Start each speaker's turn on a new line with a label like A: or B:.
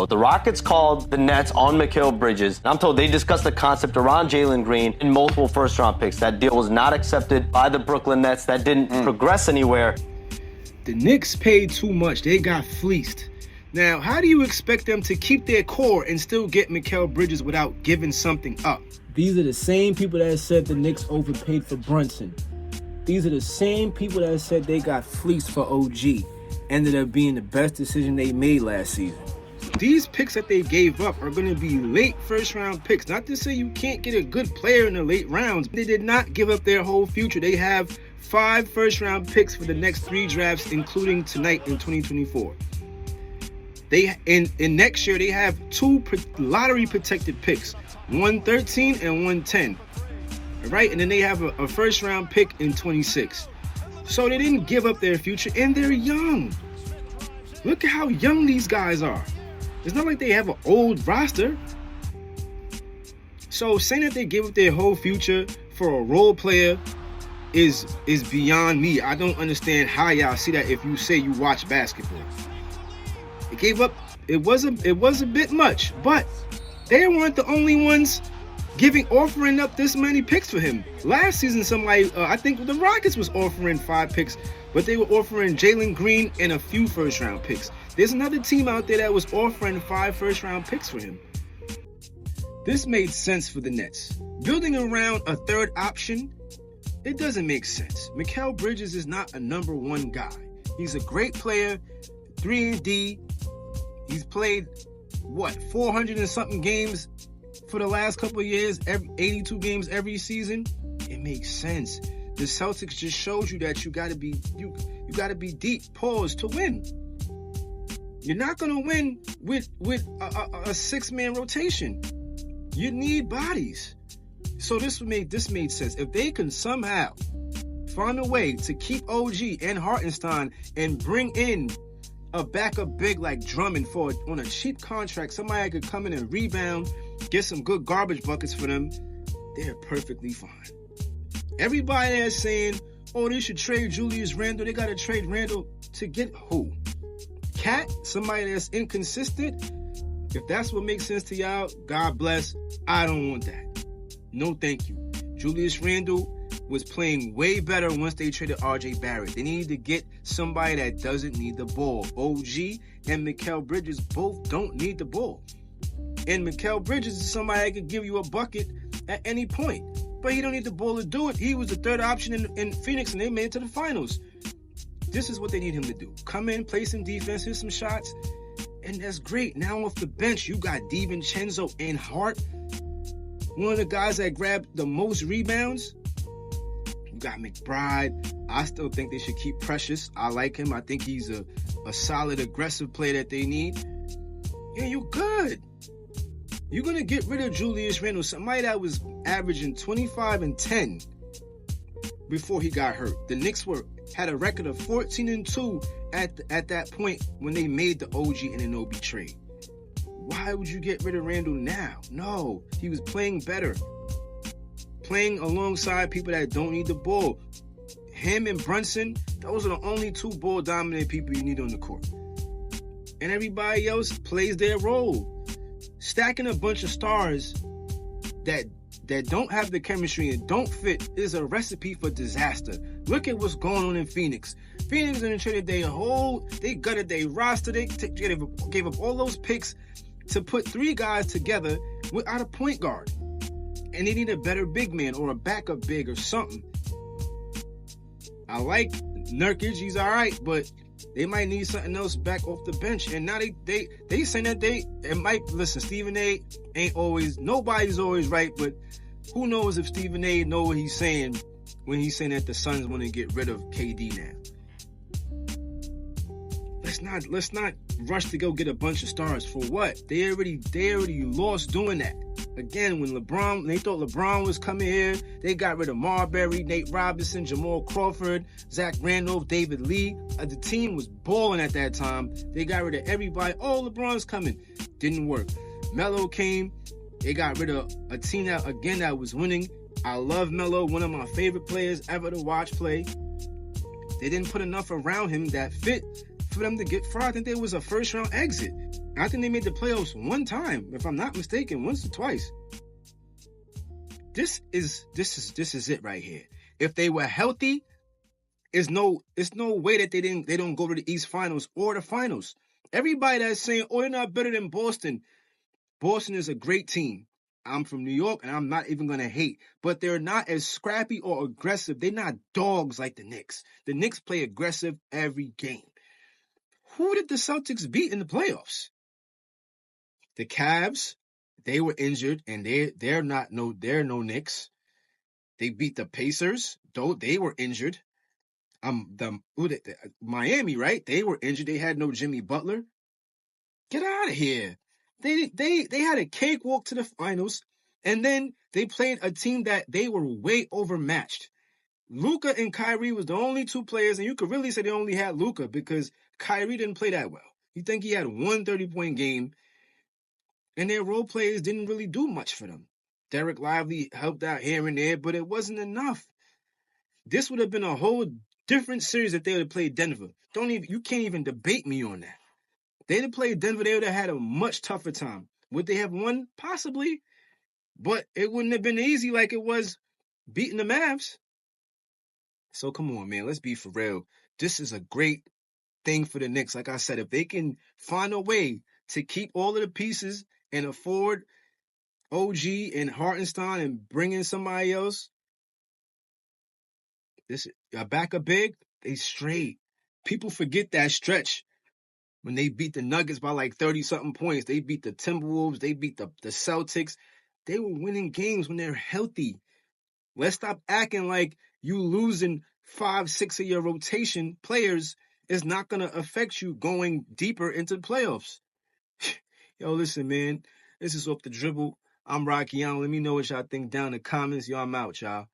A: The Rockets called the Nets on Mikal Bridges. I'm told they discussed the concept around Jalen Green and multiple first-round picks. That deal was not accepted by the Brooklyn Nets. That didn't progress anywhere.
B: The Knicks paid too much. They got fleeced. Now, how do you expect them to keep their core and still get Mikal Bridges without giving something up?
C: These are the same people that said the Knicks overpaid for Brunson. These are the same people that said they got fleeced for OG. Ended up being the best decision they made last season.
B: These picks that they gave up are going to be late first-round picks. Not to say you can't get a good player in the late rounds. They did not give up their whole future. They have 5 first-round picks for the next 3 drafts, including tonight in 2024. They in next year they have 2 lottery-protected picks, 113 and 110. All right, and then they have a first-round pick in 26. So they didn't give up their future, and they're young. Look at how young these guys are. It's not like they have an old roster. So saying that they give up their whole future for a role player is beyond me. I don't understand how y'all see that if you say you watch basketball. It gave up. It was a bit much, but they weren't the only ones offering up this many picks for him. Last season, somebody, I think the Rockets was offering 5 picks, but they were offering Jalen Green and a few first-round picks. There's another team out there that was offering 5 first-round picks for him. This made sense for the Nets. Building around a third option, it doesn't make sense. Mikal Bridges is not a number 1 guy. He's a great player, 3-and-D. He's played, 400 and something games for the last couple of years, 82 games every season. It makes sense. The Celtics just showed you that you gotta be deep, to win. You're not gonna win with a 6-man rotation. You need bodies. So this made sense. If they can somehow find a way to keep OG and Hartenstein and bring in a backup big like Drummond on a cheap contract, somebody could come in and rebound, get some good garbage buckets for them, they're perfectly fine. Everybody that's saying, oh, they should trade Julius Randle, they got to trade Randle to get who? Cat? Somebody that's inconsistent? If that's what makes sense to y'all, God bless. I don't want that. No, thank you. Julius Randle was playing way better once they traded RJ Barrett. They needed to get somebody that doesn't need the ball. OG and Mikal Bridges both don't need the ball. And Mikal Bridges is somebody that could give you a bucket at any point. But he don't need the ball to do it. He was the 3rd option in Phoenix, and they made it to the finals. This is what they need him to do. Come in, play some defense, hit some shots, and that's great. Now off the bench, you got DiVincenzo and Hart, one of the guys that grabbed the most rebounds. You got McBride. I still think they should keep Precious. I like him. I think he's a solid, aggressive player that they need. Yeah, you good. You're going to get rid of Julius Randle, somebody that was averaging 25 and 10 before he got hurt. The Knicks had a record of 14-2 at that point when they made the OG and Anunoby trade. Why would you get rid of Randle now? No, he was playing better. Playing alongside people that don't need the ball. Him and Brunson, those are the only 2 ball-dominant people you need on the court. And everybody else plays their role. Stacking a bunch of stars that don't have the chemistry and don't fit is a recipe for disaster. Look at what's going on in Phoenix. Phoenix in the trade, they gutted their roster. They gave up all those picks to put 3 guys together without a point guard. And they need a better big man or a backup big or something. I like Nurkic, he's all right, but they might need something else back off the bench. And now they saying that listen, Stephen A ain't always, nobody's always right, but who knows if Stephen A know what he's saying when he's saying that the Suns want to get rid of KD now. Let's not rush to go get a bunch of stars. For what? They already lost doing that. Again, when they thought LeBron was coming here, they got rid of Marbury, Nate Robinson, Jamal Crawford, Zach Randolph, David Lee. The team was balling at that time. They got rid of everybody. Oh, LeBron's coming. Didn't work. Melo came. They got rid of a team that was winning. I love Melo, one of my favorite players ever to watch play. They didn't put enough around him that fit for them to get far. I think there was a first-round exit. I think they made the playoffs one time, if I'm not mistaken, once or twice. This is it right here. If they were healthy, it's no way that they don't go to the East Finals or the Finals. Everybody that's saying, oh, they're not better than Boston. Boston is a great team. I'm from New York, and I'm not even going to hate. But they're not as scrappy or aggressive. They're not dogs like the Knicks. The Knicks play aggressive every game. Who did the Celtics beat in the playoffs? The Cavs, they were injured, and they're no Knicks. They beat the Pacers, though they were injured. Miami, right? They were injured. They had no Jimmy Butler. Get out of here. They had a cakewalk to the finals, and then they played a team that they were way overmatched. Luka and Kyrie was the only two players, and you could really say they only had Luka because Kyrie didn't play that well. You think he had one 30-point game, and their role players didn't really do much for them. Derek Lively helped out here and there, but it wasn't enough. This would have been a whole different series if they would have played Denver. You can't even debate me on that. They'd have played Denver, they would have had a much tougher time. Would they have won? Possibly. But it wouldn't have been easy like it was beating the Mavs. So come on, man. Let's be for real. This is a great thing for the Knicks. Like I said, if they can find a way to keep all of the pieces and afford OG and Hartenstein and bring in somebody else, a backup big, they straight. People forget that stretch when they beat the Nuggets by like 30-something points. They beat the Timberwolves. They beat the Celtics. They were winning games when they're healthy. Let's stop acting like you losing 5-6 of your rotation players is not going to affect you going deeper into the playoffs. Yo, listen, man. This is Off the Dribble. I'm Rocky Allen. Let me know what y'all think down in the comments. Yo, I'm out, y'all.